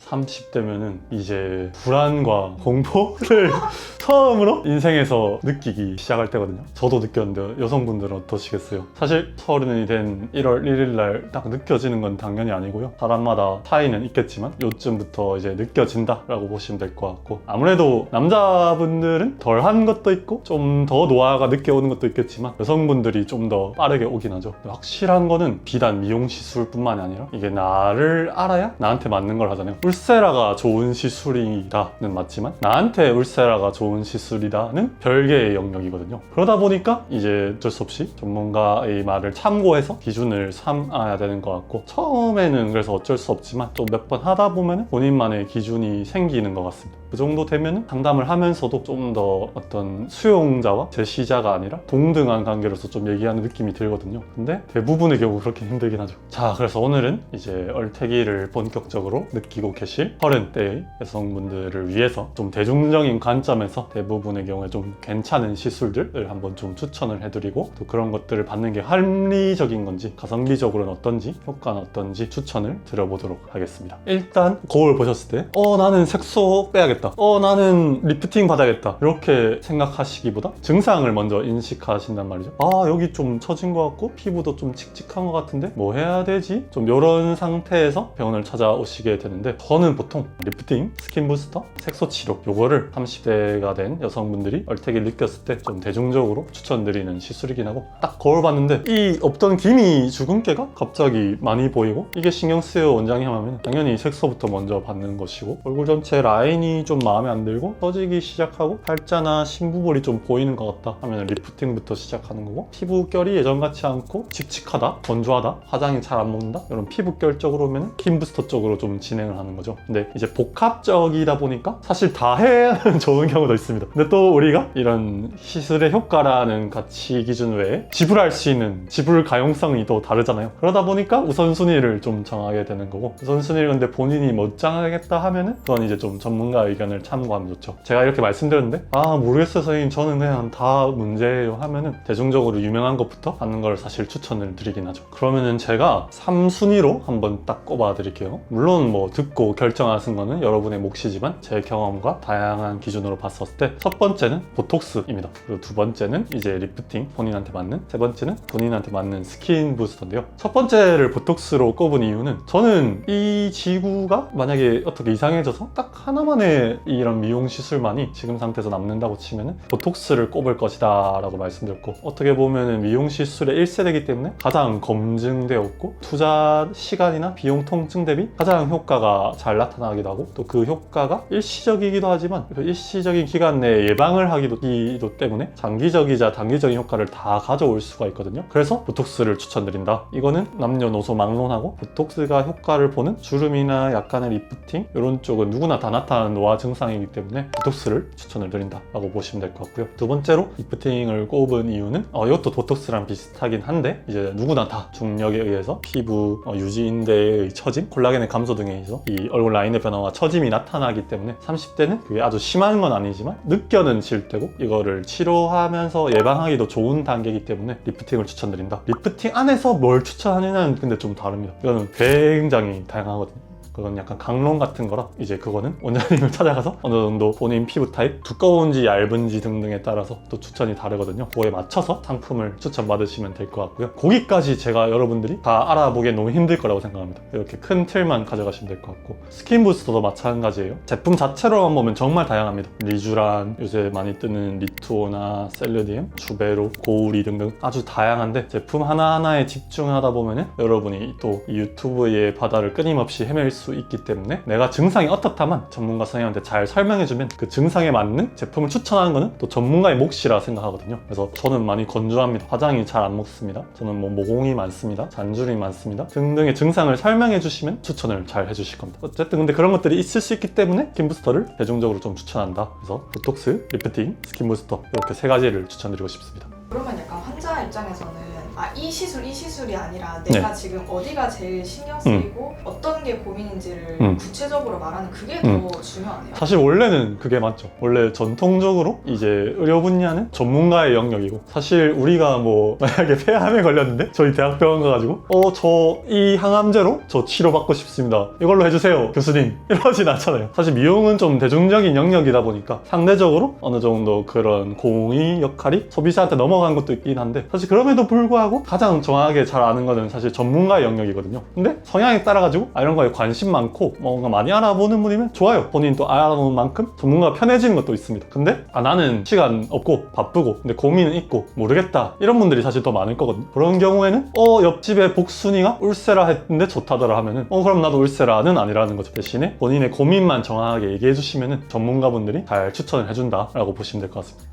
30대면은 이제 불안과 공포를 처음으로 인생에서 느끼기 시작할 때거든요. 저도 느꼈는데 여성분들은 어떠시겠어요? 사실 서른이 된 1월 1일 날 딱 느껴지는 건 당연히 아니고요. 사람마다 차이는 있겠지만 요쯤부터 이제 느껴진다라고 보시면 될 것 같고, 아무래도 남자분들은 덜한 것도 있고 좀 더 노화가 늦게 오는 것도 있겠지만 여성분들이 좀 더 빠르게 오긴 하죠. 확실한 거는 비단 미용 시술뿐만이 아니라 이게 나를 알아야 나한테 맞는 걸 하잖아요. 울세라가 좋은 시술이다는 맞지만 나한테 울세라가 좋은 시술이다는 별개의 영역이거든요. 그러다 보니까 이제 어쩔 수 없이 전문가의 말을 참고해서 기준을 삼아야 되는 것 같고, 처음에는 그래서 어쩔 수 없지만 또 몇 번 하다 보면 본인만의 기준이 생기는 것 같습니다. 그 정도 되면 상담을 하면서도 좀 더 어떤 수용자와 제시자가 아니라 동등한 관계로서 좀 얘기하는 느낌이 들거든요. 근데 대부분의 경우 그렇게 힘들긴 하죠. 자, 그래서 오늘은 이제 얼태기를 본격적으로 느끼고 계실 30대의 여성분들을 위해서 좀 대중적인 관점에서 대부분의 경우에 좀 괜찮은 시술들을 한번 좀 추천을 해드리고, 또 그런 것들을 받는 게 합리적인 건지 가성비적으로는 어떤지 효과는 어떤지 추천을 드려보도록 하겠습니다. 일단 거울 보셨을 때 나는 색소 빼야겠다, 나는 리프팅 받아야겠다 이렇게 생각하시기보다 증상을 먼저 인식하신단 말이죠. 여기 좀 처진 것 같고 피부도 좀 칙칙한 것 같은데 뭐 해야 되지? 좀 이런 상태에서 병원을 찾아오시게 되는데, 저는 보통 리프팅, 스킨 부스터, 색소 치료 요거를 30대가 된 여성분들이 얼태기를 느꼈을 때 좀 대중적으로 추천드리는 시술이긴 하고, 딱 거울 봤는데 이 없던 기미 주근깨가 갑자기 많이 보이고, 이게 신경 쓰여 원장님 하면 당연히 색소부터 먼저 받는 것이고, 얼굴 전체 라인이 좀 마음에 안 들고 처지기 시작하고 팔자나 심부볼이 좀 보이는 것 같다 하면 리프팅부터 시작하는 거고, 피부결이 예전 같지 않고 칙칙하다, 건조하다, 화장이 잘 안 먹는다 이런 피부결 쪽으로 오면 스킨 부스터 쪽으로 좀 진행을 하는 거죠. 근데 이제 복합적이다 보니까 사실 다 해야 하는 좋은 경우도 있습니다. 근데 또 우리가 이런 시술의 효과라는 가치 기준 외에 지불할 수 있는 지불 가용성이 또 다르잖아요. 그러다 보니까 우선순위를 좀 정하게 되는 거고, 우선순위를 근데 본인이 못 정하겠다 하면은 그건 이제 좀 전문가 의견을 참고하면 좋죠. 제가 이렇게 말씀드렸는데 모르겠어요 선생님 저는 그냥 다 문제예요 하면은 대중적으로 유명한 것부터 하는 걸 사실 추천을 드리긴 하죠. 그러면은 제가 3순위로 한번 딱 꼽아 드릴게요. 물론 뭐 듣고 결정하신 거는 여러분의 몫이지만 제 경험과 다양한 기준으로 봤었을 때 첫 번째는 보톡스입니다. 그리고 두 번째는 이제 리프팅, 본인한테 맞는, 세 번째는 본인한테 맞는 스킨 부스터인데요. 첫 번째를 보톡스로 꼽은 이유는, 저는 이 지구가 만약에 어떻게 이상해져서 딱 하나만의 이런 미용 시술만이 지금 상태에서 남는다고 치면은 보톡스를 꼽을 것이다 라고 말씀드렸고, 어떻게 보면은 미용 시술의 1세대이기 때문에 가장 검증되었고 투자 시간이나 비용 통증 대비 가장 효과가 잘 나타나기도 하고, 또 그 효과가 일시적이기도 하지만 그 일시적인 기간 내에 예방을 하기도 때문에 장기적이자 단기적인 효과를 다 가져올 수가 있거든요. 그래서 보톡스를 추천드린다. 이거는 남녀노소 막론하고 보톡스가 효과를 보는 주름이나 약간의 리프팅 이런 쪽은 누구나 다 나타나는 노화 증상이기 때문에 보톡스를 추천을 드린다 라고 보시면 될 것 같고요. 두 번째로 리프팅을 꼽은 이유는 이것도 보톡스랑 비슷하긴 한데, 이제 누구나 다 중력에 의해서 피부 유지인대의 처짐, 콜라겐의 감소 등에 의해서 이 얼굴 라인의 변화와 처짐이 나타나기 때문에 30대는 그게 아주 심한 건 아니지만 느껴는 질 때고, 이거를 치료하면서 예방하기도 좋은 단계이기 때문에 리프팅을 추천드린다. 리프팅 안에서 뭘 추천하느냐는 근데 좀 다릅니다. 이거는 굉장히 다양하거든요. 그건 약간 강론 같은 거라, 이제 그거는 원장님을 찾아가서 어느 정도 본인 피부 타입, 두꺼운지 얇은지 등등에 따라서 또 추천이 다르거든요. 그거에 맞춰서 상품을 추천받으시면 될 것 같고요. 거기까지 제가 여러분들이 다 알아보기엔 너무 힘들 거라고 생각합니다. 이렇게 큰 틀만 가져가시면 될 것 같고, 스킨 부스터도 마찬가지예요. 제품 자체로만 보면 정말 다양합니다. 리쥬란, 요새 많이 뜨는 리투오나 셀르디움, 주베로, 고우리 등등 아주 다양한데, 제품 하나하나에 집중하다 보면은 여러분이 또 이 유튜브의 바다를 끊임없이 헤맬 수 있기 때문에, 내가 증상이 어떻다만 전문가 선생님한테 잘 설명해주면 그 증상에 맞는 제품을 추천하는 거는 또 전문가의 몫이라 생각하거든요. 그래서 저는 많이 건조합니다. 화장이 잘 안 먹습니다. 저는 뭐 모공이 많습니다. 잔주름이 많습니다. 등등의 증상을 설명해 주시면 추천을 잘 해주실 겁니다. 어쨌든 근데 그런 것들이 있을 수 있기 때문에 스킨 부스터를 대중적으로 좀 추천한다. 그래서 보톡스, 리프팅, 스킨 부스터 이렇게 세 가지를 추천드리고 싶습니다. 그러면 약간 환자 입장에서는 이 시술이 아니라 내가 지금 어디가 제일 신경 쓰이고 어떤 게 고민인지를 구체적으로 말하는 그게 더 중요하네요. 사실 원래는 그게 맞죠. 원래 전통적으로 이제 의료 분야는 전문가의 영역이고, 사실 우리가 뭐 만약에 폐암에 걸렸는데 저희 대학병원 가가지고 저 이 항암제로 저 치료받고 싶습니다, 이걸로 해주세요 교수님, 이러진 않잖아요. 사실 미용은 좀 대중적인 영역이다 보니까 상대적으로 어느 정도 그런 공의 역할이 소비자한테 넘어간 것도 있긴 한데, 사실 그럼에도 불구하고 가장 정확하게 잘 아는 거는 사실 전문가의 영역이거든요. 근데 성향에 따라가지고 이런 거에 관심 많고 뭔가 많이 알아보는 분이면 좋아요. 본인 또 알아보는 만큼 전문가가 편해지는 것도 있습니다. 근데 나는 시간 없고 바쁘고 근데 고민은 있고 모르겠다, 이런 분들이 사실 더 많을 거거든요. 그런 경우에는 옆집에 복순이가 울세라 했는데 좋다더라 하면은 그럼 나도 울세라는 아니라는 거죠. 대신에 본인의 고민만 정확하게 얘기해 주시면은 전문가분들이 잘 추천을 해준다 라고 보시면 될 것 같습니다.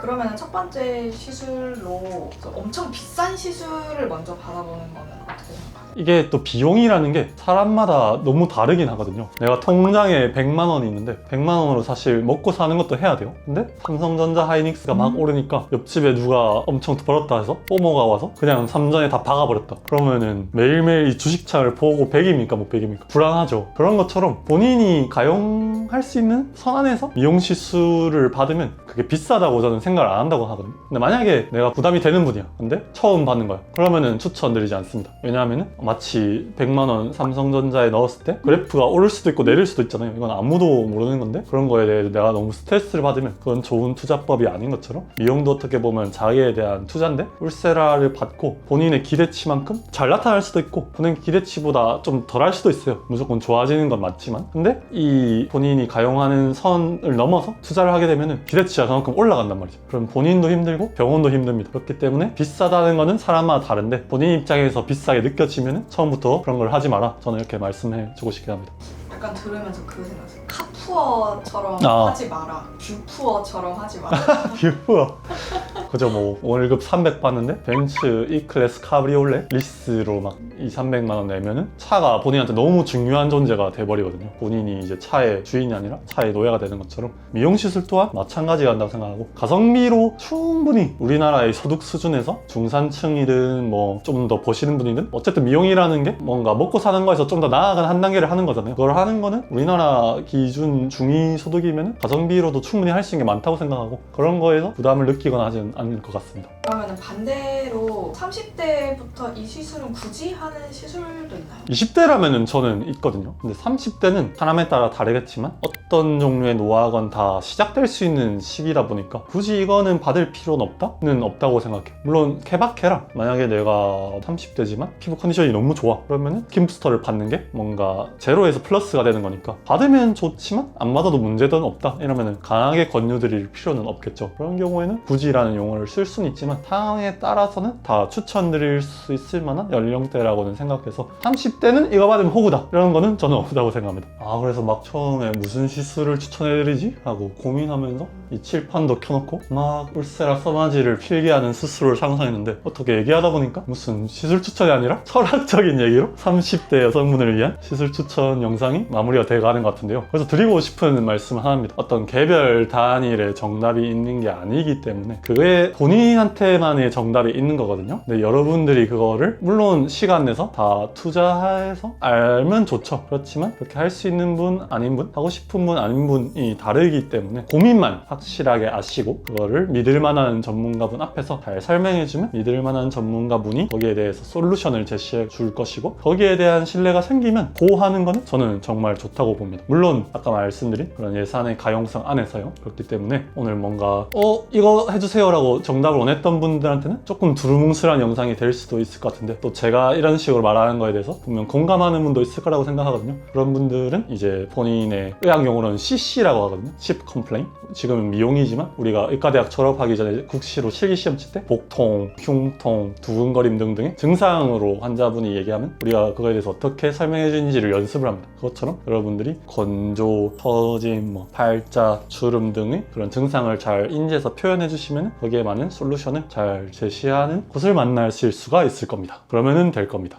그러면 첫 번째 시술로 엄청 비싼 시술을 먼저 받아보는 거는 어떻게 생각하세요? 이게 또 비용이라는 게 사람마다 너무 다르긴 하거든요. 내가 통장에 100만 원이 있는데 100만 원으로 사실 먹고 사는 것도 해야 돼요. 근데 삼성전자 하이닉스가 막 오르니까 옆집에 누가 엄청 벌었다 해서 포모가 와서 그냥 삼전에 다 박아버렸다. 그러면은 매일매일 이 주식창을 보고 100입니까 못 100입니까? 불안하죠. 그런 것처럼 본인이 가용할 수 있는 선 안에서 미용 시술을 받으면 그게 비싸다고 저는 생각을 안 한다고 하거든요. 근데 만약에 내가 부담이 되는 분이야. 근데 처음 받는 거야. 그러면은 추천드리지 않습니다. 왜냐하면은 마치 100만 원 삼성전자에 넣었을 때 그래프가 오를 수도 있고 내릴 수도 있잖아요. 이건 아무도 모르는 건데, 그런 거에 대해 내가 너무 스트레스를 받으면 그건 좋은 투자법이 아닌 것처럼 미용도 어떻게 보면 자기에 대한 투자인데, 울세라를 받고 본인의 기대치만큼 잘 나타날 수도 있고 본인 기대치보다 좀 덜할 수도 있어요. 무조건 좋아지는 건 맞지만, 근데 이 본인이 가용하는 선을 넘어서 투자를 하게 되면은 기대치가 그만큼 올라간단 말이죠. 그럼 본인도 힘들고 병원도 힘듭니다. 그렇기 때문에 비싸다는 거는 사람마다 다른데, 본인 입장에서 비싸게 느껴지면 처음부터 그런 걸 하지 마라, 저는 이렇게 말씀해 주고 싶긴 합니다. 약간 들으면서 그거 생각했어요. 카푸어처럼 하지 마라, 뷰푸어처럼 하지 마라. 뷰푸어 그죠. 뭐 월급 300 받는데 벤츠 E클래스 카브리올레 리스로 막 200~300만 원 내면은 차가 본인한테 너무 중요한 존재가 돼버리거든요. 본인이 이제 차의 주인이 아니라 차의 노예가 되는 것처럼 미용시술 또한 마찬가지가 한다고 생각하고, 가성비로 충분히 우리나라의 소득 수준에서 중산층이든 뭐 좀 더 버시는 분이든 어쨌든 미용이라는 게 뭔가 먹고 사는 거에서 좀 더 나아간 한 단계를 하는 거잖아요. 그걸 하는 거는 우리나라 기준 중위 소득이면 가성비로도 충분히 할 수 있는 게 많다고 생각하고, 그런 거에서 부담을 느끼거나 하지는 않을 것 같습니다. 그러면 반대로 30대부터 이 시술은 굳이 하는 시술도 있나요? 20대라면은 저는 있거든요. 근데 30대는 사람에 따라 다르겠지만 어떤 종류의 노화건 다 시작될 수 있는 시기다 보니까 굳이 이거는 받을 필요는 없다는 없다고 생각해. 물론 케바케라, 만약에 내가 30대지만 피부 컨디션이 너무 좋아 그러면은 스킨 부스터를 받는 게 뭔가 제로에서 플러스가 되는 거니까 받으면 좋지만 안 받아도 문제는 없다 이러면은 강하게 권유드릴 필요는 없겠죠. 그런 경우에는 굳이라는 용어를 쓸 수는 있지만 상황에 따라서는 다 추천드릴 수 있을 만한 연령대라고는 생각해서 30대는 이거 받으면 호구다 이런 거는 저는 없다고 생각합니다. 그래서 막 처음에 무슨 시술을 추천해드리지? 하고 고민하면서 이 칠판도 켜놓고 막 울세라 써마지를 필기하는 스스로를 상상했는데, 어떻게 얘기하다 보니까 무슨 시술 추천이 아니라 철학적인 얘기로 30대 여성분을 위한 시술 추천 영상이 마무리가 돼가는 것 같은데요. 그래서 드리고 싶은 말씀은 하나입니다. 어떤 개별 단일의 정답이 있는 게 아니기 때문에 그게 본인한테만의 정답이 있는 거거든요. 근데 여러분들이 그거를 물론 시간 내서 다 투자해서 알면 좋죠. 그렇지만 그렇게 할 수 있는 분 아닌 분, 하고 싶은 분 아닌 분이 다르기 때문에 고민만 확실하게 아시고 그거를 믿을 만한 전문가분 앞에서 잘 설명해주면 믿을 만한 전문가분이 거기에 대해서 솔루션을 제시해 줄 것이고, 거기에 대한 신뢰가 생기면 보호하는 거는 저는 정말 좋다고 봅니다. 물론 아까 말씀드린 그런 예산의 가용성 안에서요. 그렇기 때문에 오늘 뭔가 이거 해주세요 라고 정답을 원했던 분들한테는 조금 두루뭉술한 영상이 될 수도 있을 것 같은데, 또 제가 이런 식으로 말하는 거에 대해서 분명 공감하는 분도 있을 거라고 생각하거든요. 그런 분들은 이제 본인의 의학 용어로는 CC라고 하거든요. Chip Complaint. 지금은 미용이지만 우리가 의과대학 졸업하기 전에 국시로 실기시험 칠 때 복통, 흉통, 두근거림 등등의 증상으로 환자분이 얘기하면 우리가 그거에 대해서 어떻게 설명해 주는지를 연습을 합니다. 그것처럼 여러분들이 건조, 처짐, 팔자, 주름 등의 그런 증상을 잘 인지해서 표현해 주시면 거기에 맞는 솔루션을 잘 제시하는 곳을 만나실 수가 있을 겁니다. 그러면은 될 겁니다.